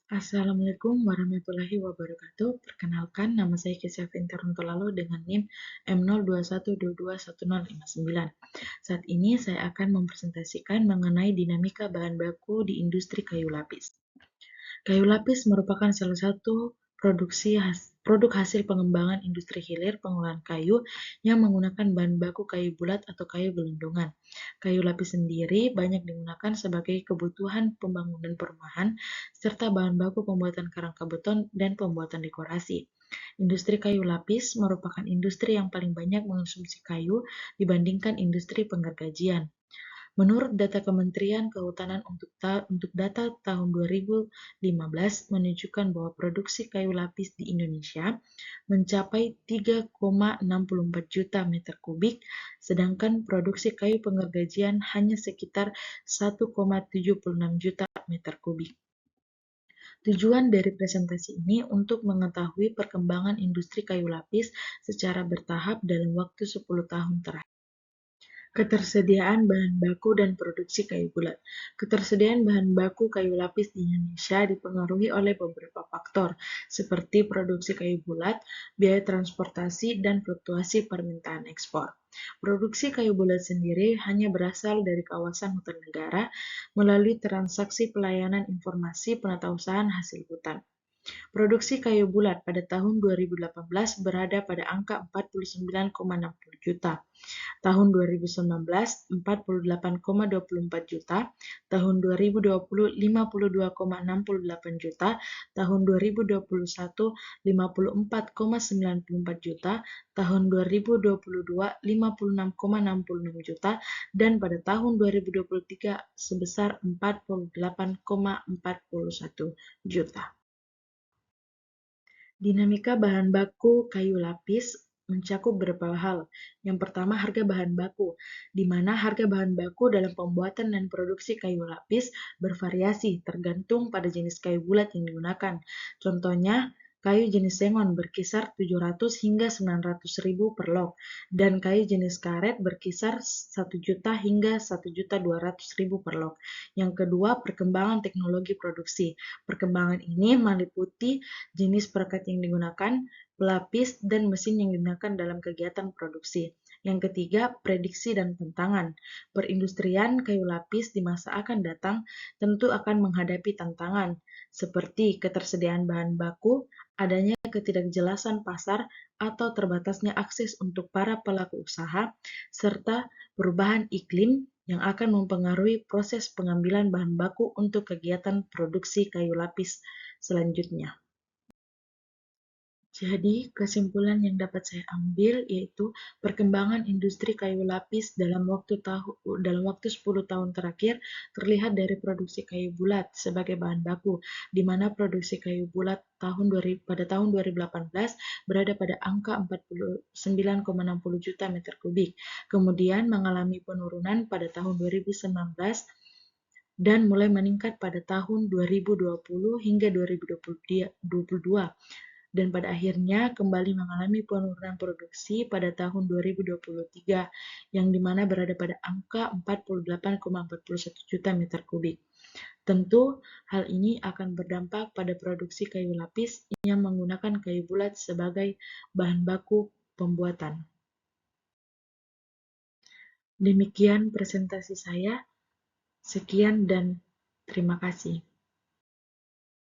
Assalamualaikum warahmatullahi wabarakatuh. Perkenalkan, nama saya Kisafin Teruntolalalo dengan NIM M0212211059. Saat ini saya akan mempresentasikan mengenai dinamika bahan baku di industri kayu lapis. Kayu lapis merupakan salah satu produk hasil pengembangan industri hilir pengolahan kayu yang menggunakan bahan baku kayu bulat atau kayu gelondongan. Kayu lapis sendiri banyak digunakan sebagai kebutuhan pembangunan perumahan serta bahan baku pembuatan kerangka beton dan pembuatan dekorasi. Industri kayu lapis merupakan industri yang paling banyak mengonsumsi kayu dibandingkan industri penggergajian. Menurut data Kementerian Kehutanan untuk data tahun 2015 menunjukkan bahwa produksi kayu lapis di Indonesia mencapai 3,64 juta meter kubik, sedangkan produksi kayu penggergajian hanya sekitar 1,76 juta meter kubik. Tujuan dari presentasi ini untuk mengetahui perkembangan industri kayu lapis secara bertahap dalam waktu 10 tahun terakhir. Ketersediaan bahan baku dan produksi kayu bulat. Ketersediaan bahan baku kayu lapis di Indonesia dipengaruhi oleh beberapa faktor, seperti produksi kayu bulat, biaya transportasi, dan fluktuasi permintaan ekspor. Produksi kayu bulat sendiri hanya berasal dari kawasan hutan negara melalui transaksi pelayanan informasi penatausahaan hasil hutan. Produksi kayu bulat pada tahun 2018 berada pada angka 49,60 juta. Tahun 2019, 48,24 juta. Tahun 2020, 52,68 juta. Tahun 2021, 54,94 juta. Tahun 2022, 56,66 juta. Dan pada tahun 2023 sebesar 48,41 juta. Dinamika bahan baku kayu lapis mencakup beberapa hal. Yang pertama, harga bahan baku, di mana harga bahan baku dalam pembuatan dan produksi kayu lapis bervariasi tergantung pada jenis kayu bulat yang digunakan. Contohnya, kayu jenis sengon berkisar 700 hingga 900 ribu per log, dan kayu jenis karet berkisar 1 juta hingga 1.200.000 per log. Yang kedua, perkembangan teknologi produksi. Perkembangan ini meliputi jenis perekat yang digunakan, pelapis, dan mesin yang digunakan dalam kegiatan produksi. Yang ketiga, prediksi dan tantangan. Perindustrian kayu lapis di masa akan datang tentu akan menghadapi tantangan, seperti ketersediaan bahan baku, adanya ketidakjelasan pasar atau terbatasnya akses untuk para pelaku usaha, serta perubahan iklim yang akan mempengaruhi proses pengambilan bahan baku untuk kegiatan produksi kayu lapis selanjutnya. Jadi, kesimpulan yang dapat saya ambil yaitu perkembangan industri kayu lapis dalam waktu 10 tahun terakhir terlihat dari produksi kayu bulat sebagai bahan baku, di mana produksi kayu bulat pada tahun 2018 berada pada angka 49,60 juta meter kubik, kemudian mengalami penurunan pada tahun 2019 dan mulai meningkat pada tahun 2020 hingga 2022, dan pada akhirnya kembali mengalami penurunan produksi pada tahun 2023 yang dimana berada pada angka 48,41 juta meter kubik. Tentu hal ini akan berdampak pada produksi kayu lapis yang menggunakan kayu bulat sebagai bahan baku pembuatan. Demikian presentasi saya. Sekian dan terima kasih.